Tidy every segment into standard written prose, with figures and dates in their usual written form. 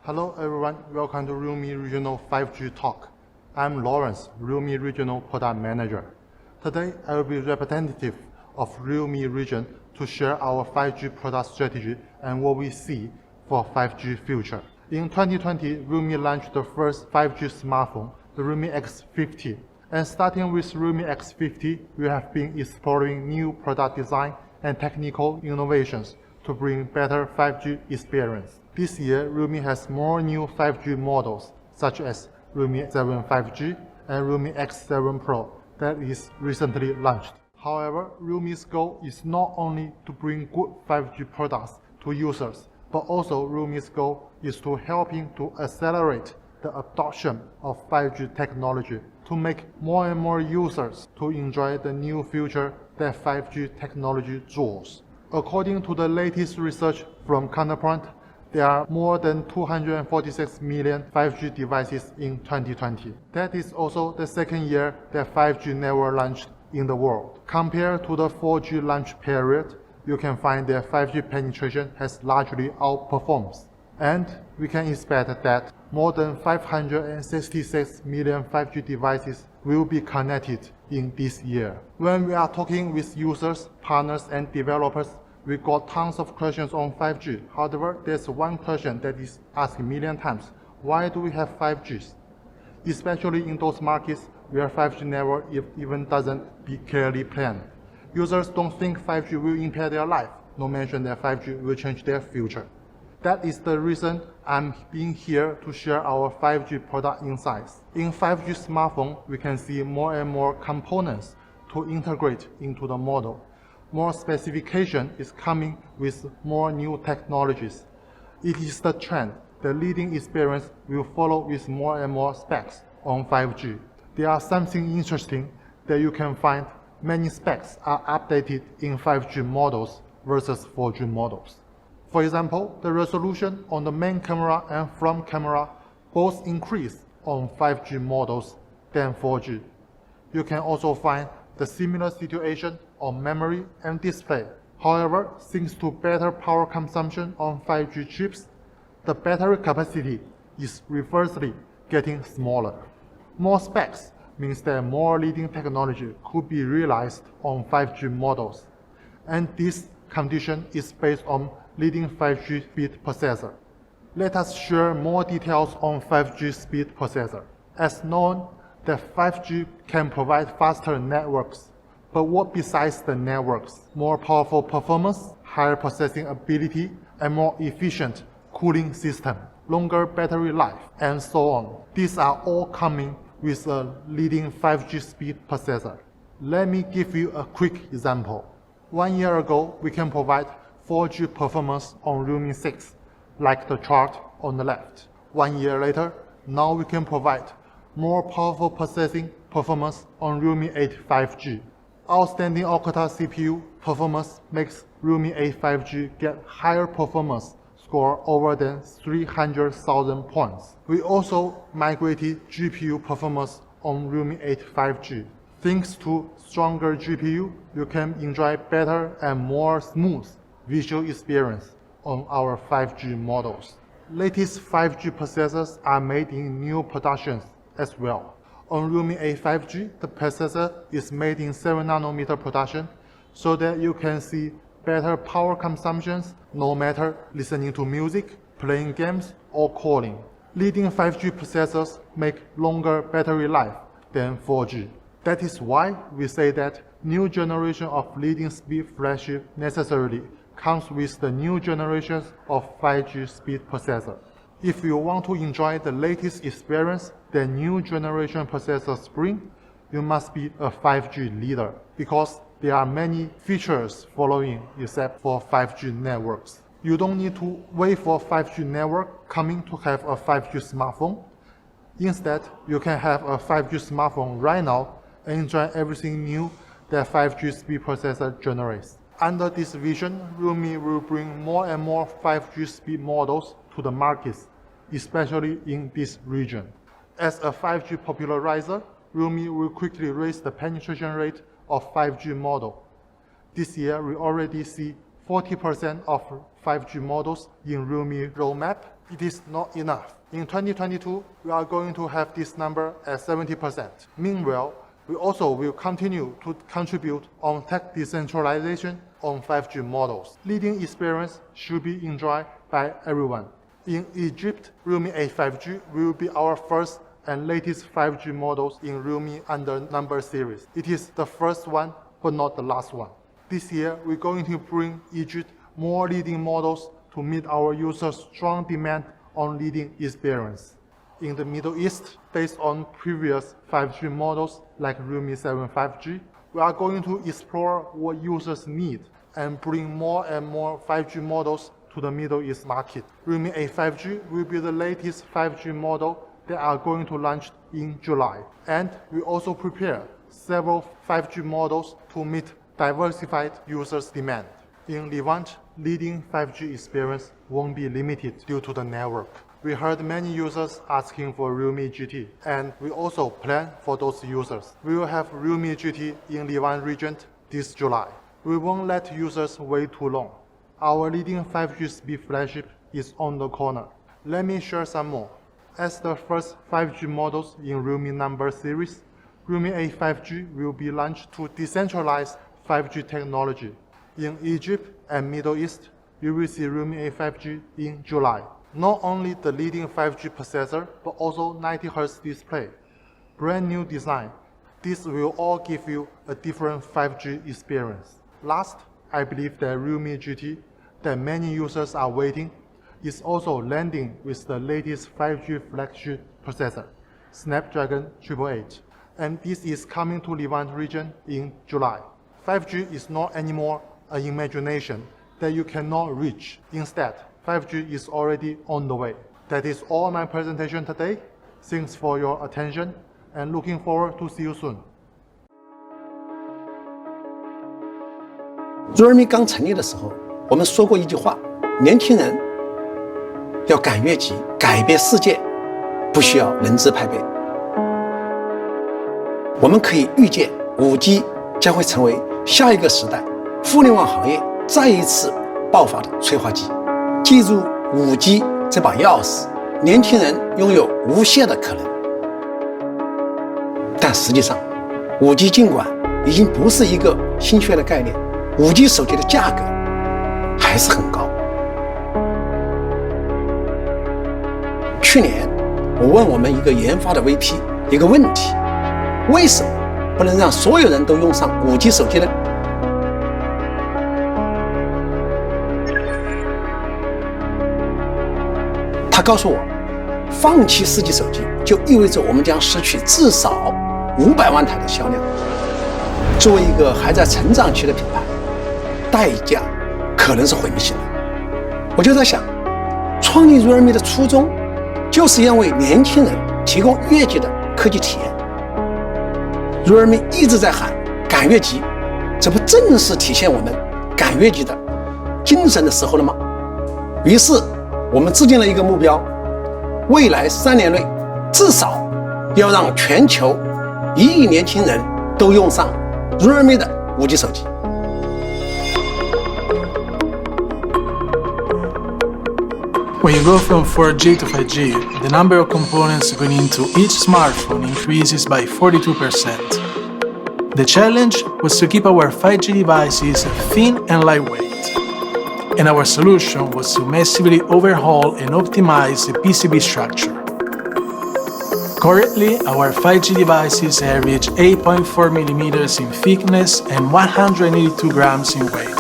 Hello everyone, welcome to realme Regional 5G Talk. I'm Lawrence, realme Regional Product Manager. Today I will be representative of realme region to share our 5G product strategy and what we see for 5G future. In 2020, realme launched the first 5G smartphone, the realme X50. And starting with realme X50, we have been exploring new product design and technical innovations to bring better 5G experience. This year, realme has more new 5G models, such as realme 7 5G and realme X7 Pro that is recently launched. However, realme's goal is not only to bring good 5G products to users, but also realme's goal is to helping to accelerate the adoption of 5G technology to make more and more users to enjoy the new future that 5G technology draws. According to the latest research from Counterpoint, there are more than 246 million 5G devices in 2020. That is also the second year that 5G network launched in the world. Compared to the 4G launch period, you can find that 5G penetration has largely outperformed. And we can expect that more than 566 million 5G devices will be connected in this year. When we are talking with users, partners, and developers, we got tons of questions on 5G. However, there's one question that is asked a million times. Why do we have 5Gs? Especially in those markets where 5G network even doesn't be clearly planned. Users don't think 5G will impair their life, no mention that 5G will change their future. That is the reason I'm being here to share our 5G product insights. In 5G smartphone, we can see more and more components to integrate into the model. More specification is coming with more new technologies. It is the trend. The leading experience will follow with more and more specs on 5G. There are something interesting that you can find many specs are updated in 5G models versus 4G models. For example, the resolution on the main camera and front camera both increase on 5G models than 4G. You can also find the similar situation on memory and display. However, thanks to better power consumption on 5G chips, the battery capacity is reversely getting smaller. More specs means that more leading technology could be realized on 5G models. And this condition is based on leading 5G speed processor. Let us share more details on 5G speed processor. As known, that 5G can provide faster networks. But what besides the networks? More powerful performance, higher processing ability, and more efficient cooling system, longer battery life, and so on. These are all coming with a leading 5G speed processor. Let me give you a quick example. 1 year ago, we can provide 4G performance on realme 6, like the chart on the left. 1 year later, now we can provide more powerful processing performance on realme 8 5G. Outstanding octa CPU performance makes realme 8 5G get higher performance score over than 300,000 points. We also migrated GPU performance on realme 8 5G. Thanks to stronger GPU, you can enjoy better and more smooth visual experience on our 5G models. Latest 5G processors are made in new productions as well. On realme 8 5G, the processor is made in 7nm production so that you can see better power consumptions no matter listening to music, playing games, or calling. Leading 5G processors make longer battery life than 4G. That is why we say that new generation of leading speed flagship necessarily comes with the new generations of 5G speed processor. If you want to enjoy the latest experience that new generation processors bring, you must be a 5G leader because there are many features following except for 5G networks. You don't need to wait for 5G network coming to have a 5G smartphone. Instead, you can have a 5G smartphone right now and enjoy everything new that 5G speed processor generates. Under this vision, realme will bring more and more 5G speed models to the markets, especially in this region. As a 5G popularizer, realme will quickly raise the penetration rate of 5G model. This year, we already see 40% of 5G models in realme roadmap, it is not enough. In 2022, we are going to have this number at 70%. Meanwhile, we also will continue to contribute on tech decentralization on 5G models. Leading experience should be enjoyed by everyone. In Egypt, realme A 5G will be our first and latest 5G models in realme under number series. It is the first one, but not the last one. This year, we're going to bring Egypt more leading models to meet our users' strong demand on leading experience. In the Middle East, based on previous 5G models like realme 7 5G, we are going to explore what users need and bring more and more 5G models to the Middle East market. realme A 5G will be the latest 5G model that are going to launch in July. And we also prepare several 5G models to meet diversified users' demand. In Levant, leading 5G experience won't be limited due to the network. We heard many users asking for realme GT, and we also plan for those users. We will have realme GT in Levant region this July. We won't let users wait too long. Our leading 5G speed flagship is on the corner. Let me share some more. As the first 5G models in realme number series, realme A 5G will be launched to decentralize 5G technology. In Egypt and Middle East, you will see realme A 5G in July. Not only the leading 5G processor, but also 90Hz display. Brand new design. This will all give you a different 5G experience. Last, I believe that realme GT, that many users are waiting, is also landing with the latest 5G flagship processor, Snapdragon 888. And this is coming to Levant region in July. 5G is not anymore an imagination that you cannot reach. Instead, 5G is already on the way. That is all my presentation today. Thanks for your attention and looking forward to see you soon. realme 刚成立的时候，我们说过一句话：年轻人要赶越级，改变世界，不需要人资派辈。我们可以预见 5G 将会成为下一个时代互联网行业再一次爆发的催化剂。记住 5G 这把钥匙，年轻人拥有无限的可能。但实际上 5G 尽管已经不是一个新鲜的概念， 5G 手机的价格还是很高。去年我问我们一个研发的 VP 一个问题：为什么不能让所有人都用上 5G 手机呢？他告诉我，放弃4G 手机就意味着我们将失去至少500万台的销量。作为一个还在成长期的品牌，代价可能是毁灭性的。我就在想，创立 realme 的初衷就是要为年轻人提供越级的科技体验。realme 一直在喊赶越级，这不正是体现我们赶越级的精神的时候了吗？于是我们制定了一个目标，未来3年内至少要让全球1亿年轻人都用上 realme 的5G 手机。When you go from 4G to 5G, the number of components going into each smartphone increases by 42%. The challenge was to keep our 5G devices thin and lightweight, and our solution was to massively overhaul and optimize the PCB structure. Currently, our 5G devices average 8.4 millimeters in thickness and 182 grams in weight.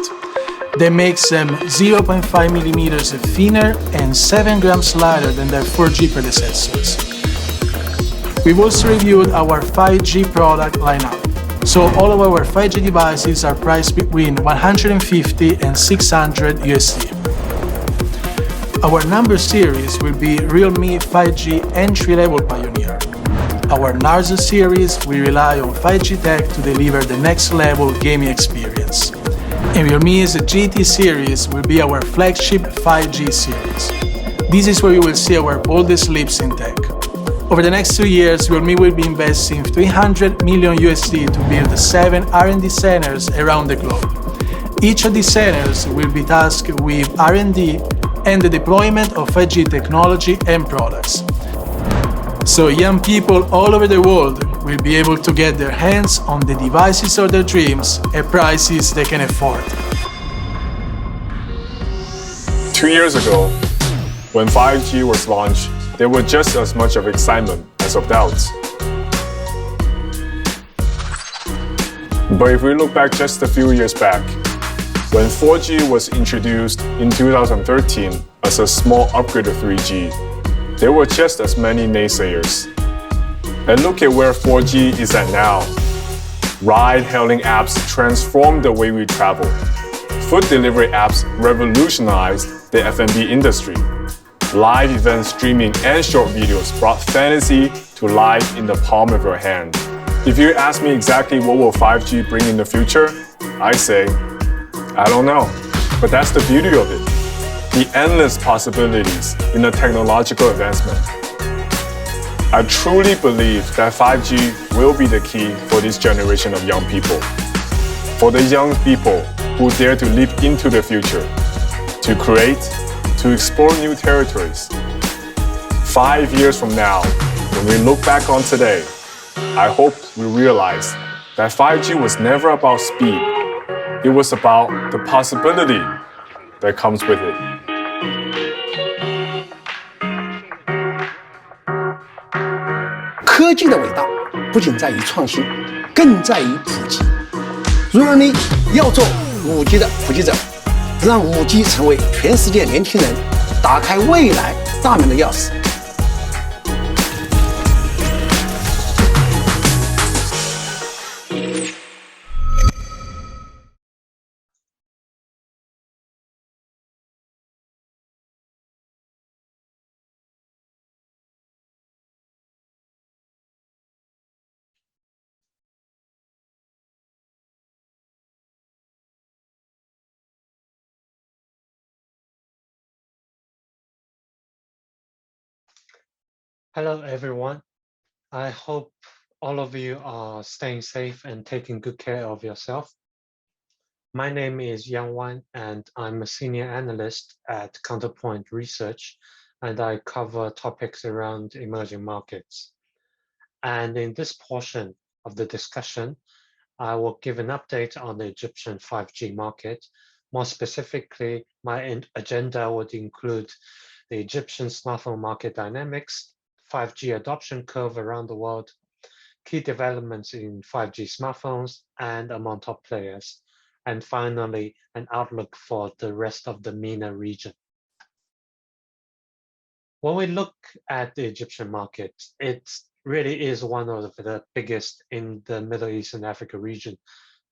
That makes them 0.5 millimeters thinner and 7 grams lighter than their 4G predecessors. We've also reviewed our 5G product lineup. So all of our 5G devices are priced between $150 and $600 USD. Our number series will be realme 5G entry-level Pioneer. Our Narzo series will rely on 5G tech to deliver the next level gaming experience. And realme's GT series will be our flagship 5G series. This is where you will see our boldest leaps in tech. Over the next 2 years, realme will be investing $300 million USD to build 7 R&D centers around the globe. Each of these centers will be tasked with R&D and the deployment of 5G technology and products. So young people all over the world will be able to get their hands on the devices of their dreams at prices they can afford. 2 years ago, when 5G was launched, there was just as much of excitement as of doubts. But if we look back just a few years back, when 4G was introduced in 2013 as a small upgrade of 3G, there were just as many naysayers. And look at where 4G is at now. Ride-hailing apps transformed the way we travel. Food delivery apps revolutionized the F&B industry. Live event streaming and short videos brought fantasy to life in the palm of your hand. If you ask me exactly what will 5G bring in the future, I say, I don't know. But that's the beauty of it. The endless possibilities in the technological advancement. I truly believe that 5G will be the key for this generation of young people. For the young people who dare to leap into the future, to create, to explore new territories. 5 years from now, when we look back on today, I hope we realize that 5G was never about speed. It was about the possibility that comes with it. 科技的伟大不仅在于创新，更在于普及。realme 要做5G 的普及者，让5G 成为全世界年轻人打开未来大门的钥匙。Hello, everyone. I hope all of you are staying safe and taking good care of yourself. My name is Yang Wan, and I'm a senior analyst at Counterpoint Research, and I cover topics around emerging markets. And in this portion of the discussion, I will give an update on the Egyptian 5G market. More specifically, my agenda would include the Egyptian smartphone market dynamics, 5G adoption curve around the world, key developments in 5G smartphones and among top players, and finally, an outlook for the rest of the MENA region. When we look at the Egyptian market, it really is one of the biggest in the Middle East and Africa region,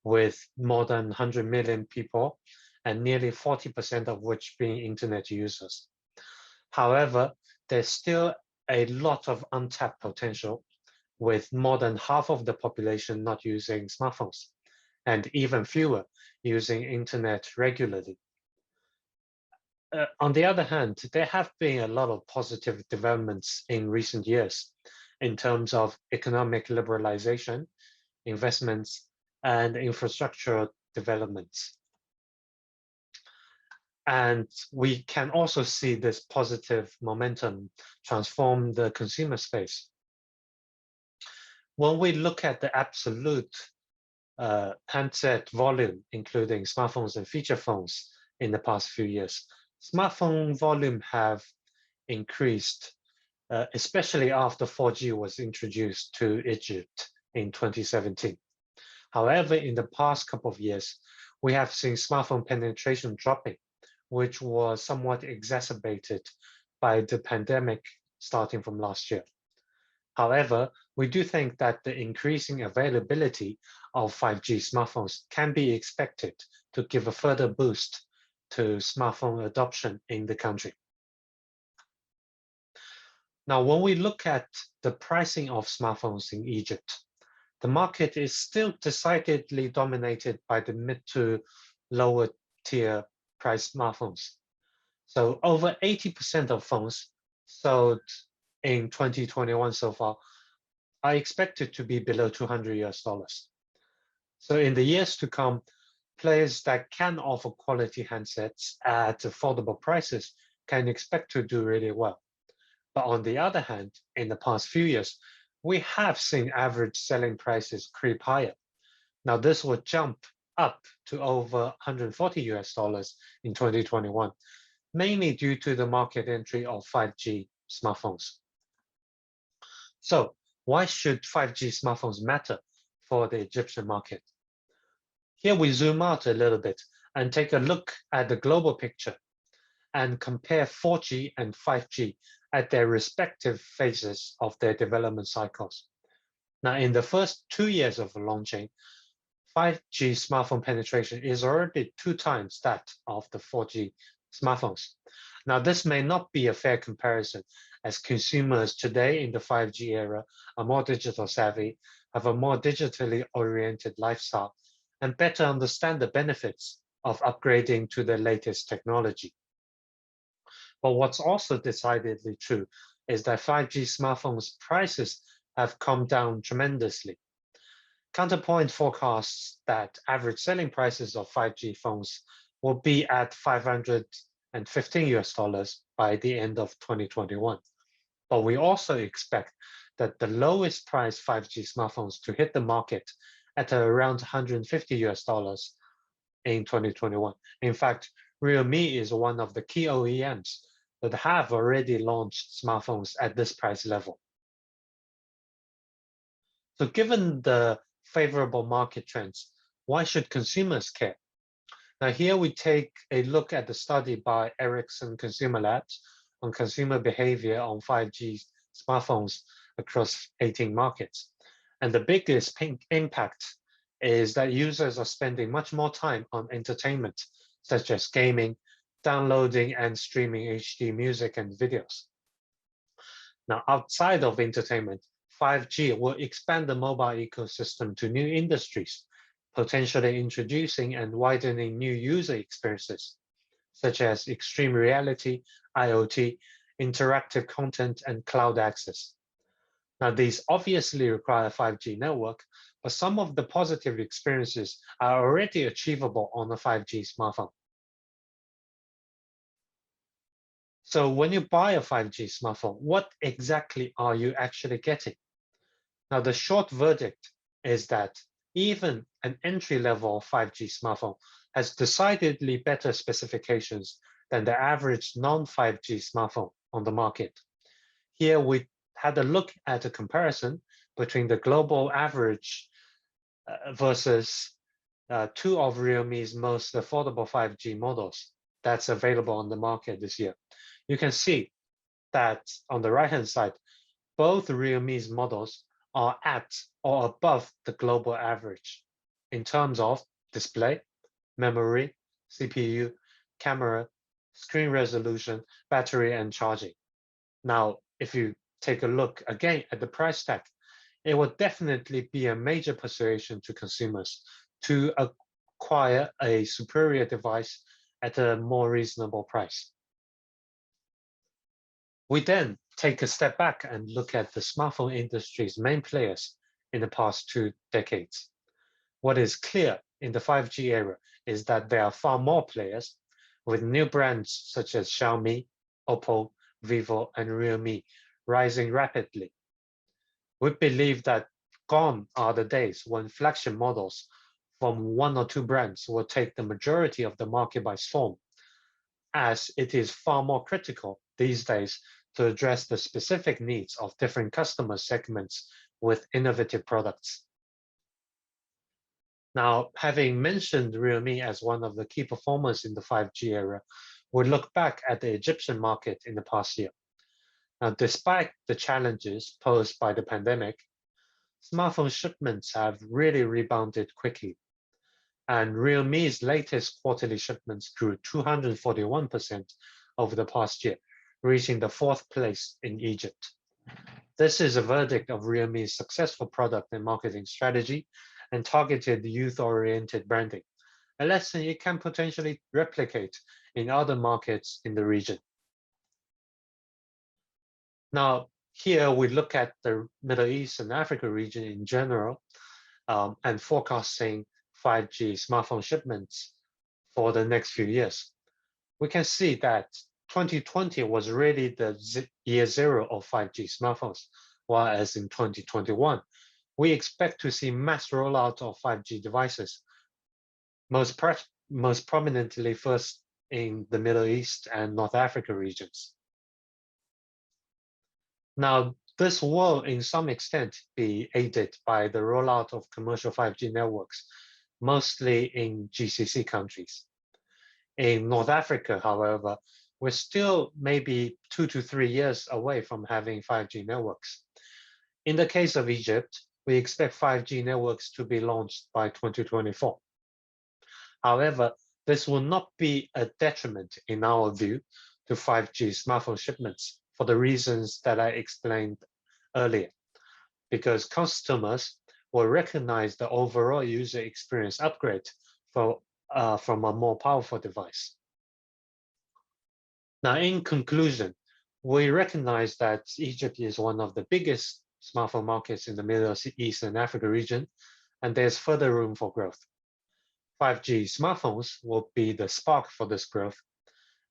with more than 100 million people and nearly 40% of which being internet users. However, there's still a lot of untapped potential, with more than half of the population not using smartphones, and even fewer using internet regularly. On the other hand, there have been a lot of positive developments in recent years in terms of economic liberalization, investments, and infrastructural developments. And we can also see this positive momentum transform the consumer space. When we look at the absolute handset volume, including smartphones and feature phones in the past few years, smartphone volume have increased, especially after 4G was introduced to Egypt in 2017. However, in the past couple of years, we have seen smartphone penetration dropping, which was somewhat exacerbated by the pandemic starting from last year. However, we do think that the increasing availability of 5G smartphones can be expected to give a further boost to smartphone adoption in the country. Now, when we look at the pricing of smartphones in Egypt, the market is still decidedly dominated by the mid to lower tier price smartphones. So over 80% of phones sold in 2021 so far are expected to be below $200. So in the years to come, players that can offer quality handsets at affordable prices can expect to do really well. But on the other hand, in the past few years, we have seen average selling prices creep higher. Now this will jump up to over $140 in 2021, mainly due to the market entry of 5G smartphones. So why should 5G smartphones matter for the Egyptian market? Here we zoom out a little bit and take a look at the global picture and compare 4G and 5G at their respective phases of their development cycles. Now, in the first 2 years of launching, 5G smartphone penetration is already 2 times that of the 4G smartphones. Now, this may not be a fair comparison, as consumers today in the 5G era are more digital savvy, have a more digitally oriented lifestyle, and better understand the benefits of upgrading to the latest technology. But what's also decidedly true is that 5G smartphones prices have come down tremendously. Counterpoint forecasts that average selling prices of 5G phones will be at $515 by the end of 2021. But we also expect that the lowest price 5G smartphones to hit the market at around $150 in 2021. In fact, realme is one of the key OEMs that have already launched smartphones at this price level. So given the favorable market trends, why should consumers care? Now here we take a look at the study by Ericsson Consumer Labs on consumer behavior on 5G smartphones across 18 markets. And the biggest impact is that users are spending much more time on entertainment, such as gaming, downloading and streaming HD music and videos. Now, outside of entertainment, 5G will expand the mobile ecosystem to new industries, potentially introducing and widening new user experiences, such as extreme reality, IoT, interactive content, and cloud access. Now, these obviously require a 5G network, but some of the positive experiences are already achievable on a 5G smartphone. So when you buy a 5G smartphone, what exactly are you actually getting? Now, the short verdict is that even an entry-level 5G smartphone has decidedly better specifications than the average non-5G smartphone on the market. Here we had a look at a comparison between the global average versus 2 of Realme's most affordable 5G models that's available on the market this year. You can see that on the right-hand side, both Realme's models are at or above the global average in terms of display, memory, CPU, camera, screen resolution, battery, and charging. Now, if you take a look again at the price tag, it will definitely be a major persuasion to consumers to acquire a superior device at a more reasonable price. We then take a step back and look at the smartphone industry's main players in the past 2 decades. What is clear in the 5G era is that there are far more players, with new brands such as Xiaomi, Oppo, Vivo, and Realme rising rapidly. We believe that gone are the days when flagship models from 1 or 2 brands will take the majority of the market by storm, as it is far more critical these days to address the specific needs of different customer segments with innovative products. Now, having mentioned Realme as one of the key performers in the 5G era, we look back at the Egyptian market in the past year. Now, despite the challenges posed by the pandemic, smartphone shipments have really rebounded quickly. And Realme's latest quarterly shipments grew 241% over the past year, reaching the 4th place in Egypt. This is a verdict of Realme's successful product and marketing strategy and targeted youth-oriented branding, a lesson it can potentially replicate in other markets in the region. Now, here we look at the Middle East and Africa region in general and forecasting 5G smartphone shipments for the next few years, we can see that 2020 was really the year zero of 5G smartphones, whereas in 2021, we expect to see mass rollout of 5G devices, most prominently first in the Middle East and North Africa regions. Now, this will in some extent be aided by the rollout of commercial 5G networks, mostly in GCC countries. In North Africa, however, we're still maybe 2 to 3 years away from having 5G networks. In the case of Egypt, we expect 5G networks to be launched by 2024. However, this will not be a detriment, in our view, to 5G smartphone shipments for the reasons that I explained earlier, because customers will recognize the overall user experience upgrade from a more powerful device. Now, in conclusion, we recognize that Egypt is one of the biggest smartphone markets in the Middle East and Africa region, and there's further room for growth. 5G smartphones will be the spark for this growth,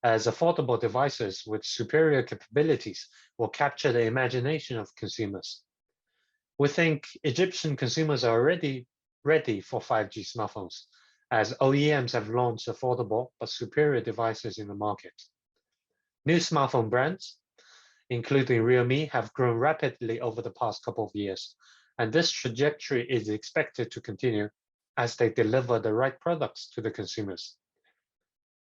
as affordable devices with superior capabilities will capture the imagination of consumers. We think Egyptian consumers are already ready for 5G smartphones, as OEMs have launched affordable but superior devices in the market. New smartphone brands, including realme, have grown rapidly over the past couple of years, and this trajectory is expected to continue as they deliver the right products to the consumers.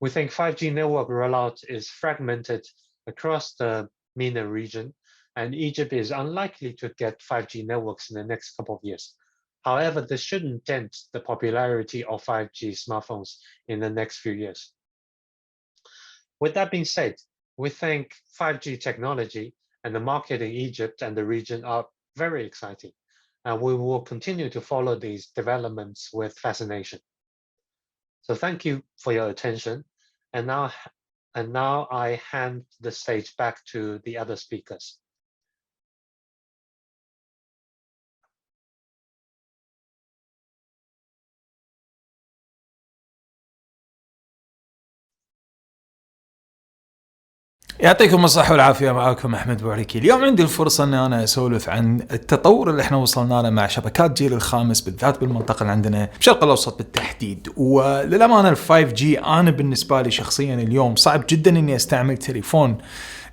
We think 5G network rollout is fragmented across the MENA region, and Egypt is unlikely to get 5G networks in the next couple of years. However, this shouldn't dent the popularity of 5G smartphones in the next few years. With that being said, we think 5G technology and the market in Egypt and the region are very exciting, and we will continue to follow these developments with fascination. So thank you for your attention, and now I hand the stage back to the other speakers. يعطيكم الصحة والعافية. معاكم أحمد بوعريكي. اليوم عندي الفرصة أن أنا أسولف عن التطور اللي احنا وصلنا له مع شبكات جيل الخامس، بالذات بالمنطقة اللي عندنا بشرق الاوسط بالتحديد. وللأمانة ال 5G أنا بالنسبة لي شخصيا اليوم صعب جدا أني أستعمل تليفون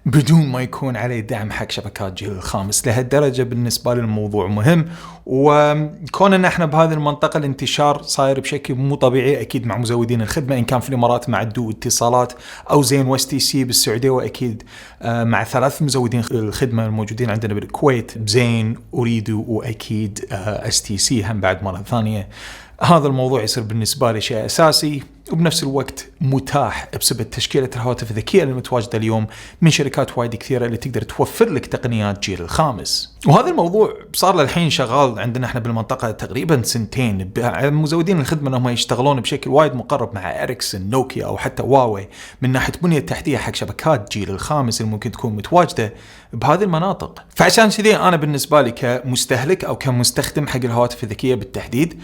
بدون ما يكون عليه دعم حق شبكات جيل الخامس. لهالدرجة بالنسبة لي الموضوع مهم، وكون ان احنا بهذه المنطقة الانتشار صاير بشكل مو طبيعي، اكيد مع مزودين الخدمة، ان كان في الامارات مع الدو اتصالات او زين واس تي سي بالسعودية، واكيد مع 3 مزودين الخدمة الموجودين عندنا بالكويت زين اريدو واكيد اس تي سي هم بعد مرة ثانية. هذا الموضوع يصير بالنسبة لي شيء أساسي وبنفس الوقت متاح بسبب تشكيلة الهواتف الذكية المتواجدة اليوم من شركات وايد كثيرة اللي تقدر توفر لك تقنيات جيل الخامس. وهذا الموضوع صار له الحين شغال عندنا احنا بالمنطقة تقريبا 2 سنين. مزودين الخدمة انهم يشتغلون بشكل وايد مقرب مع إريكسون، نوكيا او حتى هواوي من ناحية بنية تحتية حق شبكات جيل الخامس اللي ممكن تكون متواجدة بهذه المناطق. فعشان كذي انا بالنسبة لي كمستهلك او كمستخدم حق الهواتف الذكية بالتحديد،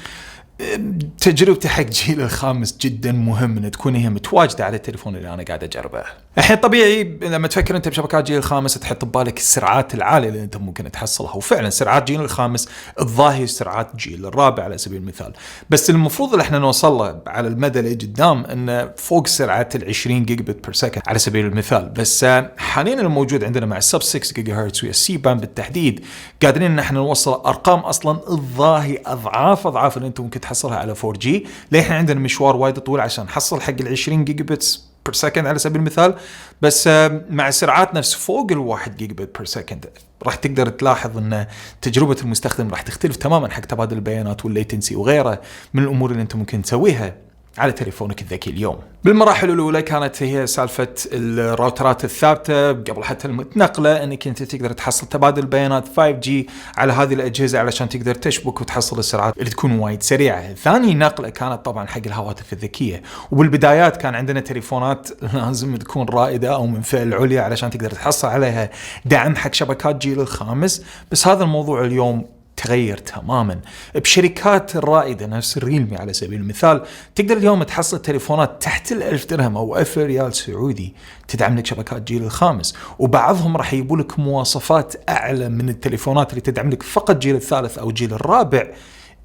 تجربتي حق جيل الخامس جدا مهم ان تكون هي متواجده على التليفون اللي انا قاعد اجربه. الحين طبيعي لما تفكر انت بشبكات جيل الخامس تحط ببالك السرعات العاليه اللي انت ممكن تحصلها، وفعلا سرعات جيل الخامس الظاهر سرعات جيل الرابع على سبيل المثال، بس المفروض اللي احنا نوصل له على المدى اللي قدام انه فوق سرعه ال 20 جيجا بت بير سكند على سبيل المثال. بس حاليا الموجود عندنا مع السب 6 جيجا هرتز ويا السي بان بالتحديد قادرين ان احنا نوصل ارقام اصلا الظاهر اضعاف اللي انت ممكن تحصلها على 4G. ليه احنا عندنا مشوار وايد طويل عشان نحصل حق ال 20 جيجا بتس بير سكند على سبيل المثال، بس مع سرعات نفس فوق ال 1 جيجا بت بير سكند راح تقدر تلاحظ ان تجربة المستخدم راح تختلف تماما حق تبادل البيانات والليتنسي وغيره من الامور اللي انت ممكن تسويها على تليفونك الذكي اليوم. بالمراحل الأولى كانت هي سالفة الراوترات الثابتة قبل حتى المتنقلة، أنك أنت تقدر تحصل تبادل بيانات 5G على هذه الأجهزة علشان تقدر تشبك وتحصل السرعات اللي تكون وايد سريعة. ثاني نقلة كانت طبعا حق الهواتف الذكية، وبالبدايات كان عندنا تليفونات لازم تكون رائدة أو من فئة العليا علشان تقدر تحصل عليها دعم حق شبكات جيل الخامس. بس هذا الموضوع اليوم تغير تماما. بشركات الرائدة نفس الريلمي على سبيل المثال تقدر اليوم تحصل تليفونات تحت 1000 درهم أو 1000 ريال سعودي تدعم لك شبكات جيل الخامس، وبعضهم راح يجيبوا لك مواصفات أعلى من التليفونات اللي تدعم لك فقط جيل الثالث أو جيل الرابع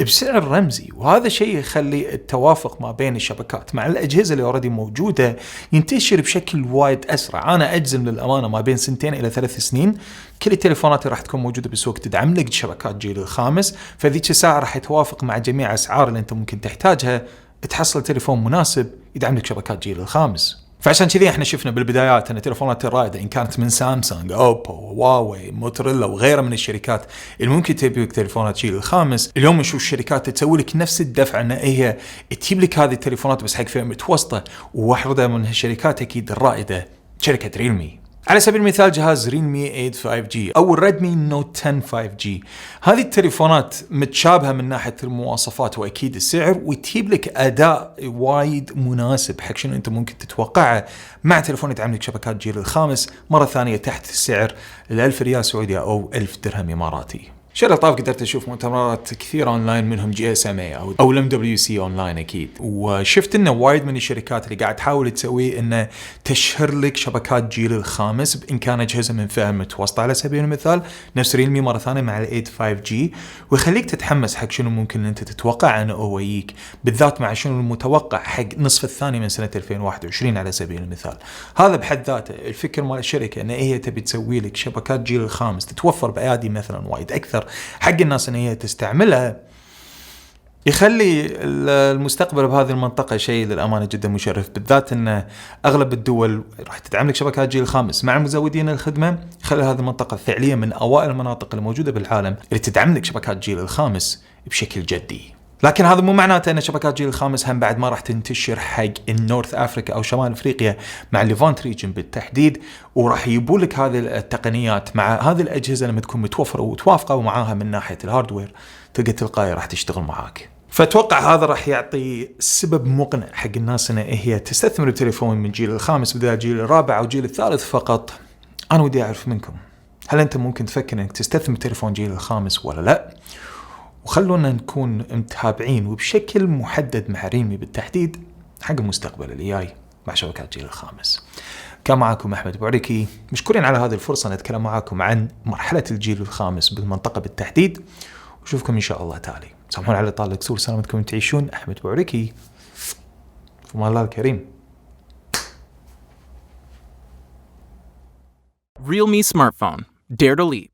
بسعر رمزي. وهذا شيء يخلي التوافق ما بين الشبكات مع الأجهزة اللي أوريدي موجودة ينتشر بشكل وايد أسرع. أنا أجزم للأمانة ما بين 2 إلى 3 سنين كل التليفونات اللي راح تكون موجودة بالسوق تدعم لك شبكات جيل الخامس، فذيك الساعة راح يتوافق مع جميع أسعار اللي أنت ممكن تحتاجها، تحصل تليفون مناسب يدعم لك شبكات جيل الخامس. فعشان كذي احنا شفنا بالبدايات ان تليفونات الرائده ان كانت من سامسونج، اوبو، هواوي، موتوريلا وغيرها من الشركات اللي ممكن تبيع لك تليفونات جيل الخامس، اليوم نشوف شركات تسوي لك نفس الدفع ان هي تجيب لك هذه التليفونات بس حق فئه متوسطه، وواحده من هالشركات اكيد الرائده شركه ريلمي. على سبيل المثال جهاز ريلمي 8 5G أو الريدمي نوت 10 5G، هذه التليفونات متشابهة من ناحية المواصفات وأكيد السعر، وتجيب لك أداء وايد مناسب حق شنو أنت ممكن تتوقعه مع تليفون يدعم لك شبكات جيل الخامس مرة ثانية تحت السعر 1000 ريال سعودي أو 1000 درهم إماراتي. شيء لطاف قدرت أشوف مؤتمرات كثيرة أونلاين منهم GSMA أو MWC أونلاين أكيد، وشفت إنه وايد من الشركات اللي قاعد تحاول تسويه إنه تشهر لك شبكات جيل الخامس بإن كان أجهزة من فئة متوسطة على سبيل المثال نفس ريلمي مرة ثانية مع ال 8 5G، ويخليك تتحمس حق شنو ممكن أنت تتوقع أنه هو يجيك، بالذات مع شنو المتوقع حق نصف الثاني من سنة 2021 على سبيل المثال. هذا بحد ذاته الفكر مال الشركة إن هي تبي تسوي لك شبكات جيل الخامس تتوفر بأيادي مثلا وايد أكثر حق الناس ان هي تستعملها، يخلي المستقبل بهذه المنطقة شيء للأمانة جدا مشرف، بالذات ان اغلب الدول راح تدعم لك شبكات جيل الخامس مع مزودين الخدمة، يخلي هذه المنطقة فعليا من اوائل المناطق اللي موجودة بالعالم اللي تدعم لك شبكات جيل الخامس بشكل جدي. لكن هذا مو معناته ان شبكات جيل الخامس هم بعد ما راح تنتشر حق النورث افريكا او شمال افريقيا مع الليفانت ريجن بالتحديد، وراح يجيبوا لك هذه التقنيات مع هذه الاجهزه لما تكون متوفره ومتوافقه ومعاها من ناحيه الهاردوير تلقى تلقائي راح تشتغل معاك. فاتوقع هذا راح يعطي سبب مقنع حق الناس ان هي تستثمر بتليفون من جيل الخامس بدل الجيل الرابع او الجيل الثالث فقط. انا ودي اعرف منكم، هل انت ممكن تفكر انك تستثمر بتليفون جيل الخامس ولا لا؟ وخلونا نكون متابعين وبشكل محدد مع ريلمي بالتحديد حق المستقبل اللي جاي مع شبكات جيل الخامس. كان معكم أحمد بوعريكي، مشكورين على هذه الفرصة نتكلم معكم عن مرحلة الجيل الخامس بالمنطقة بالتحديد، وشوفكم إن شاء الله تالي. سامحون على طال القصور، سلامتكم تعيشون. أحمد بوعريكي، في الله الكريم. Realme smartphone. Dare to leap.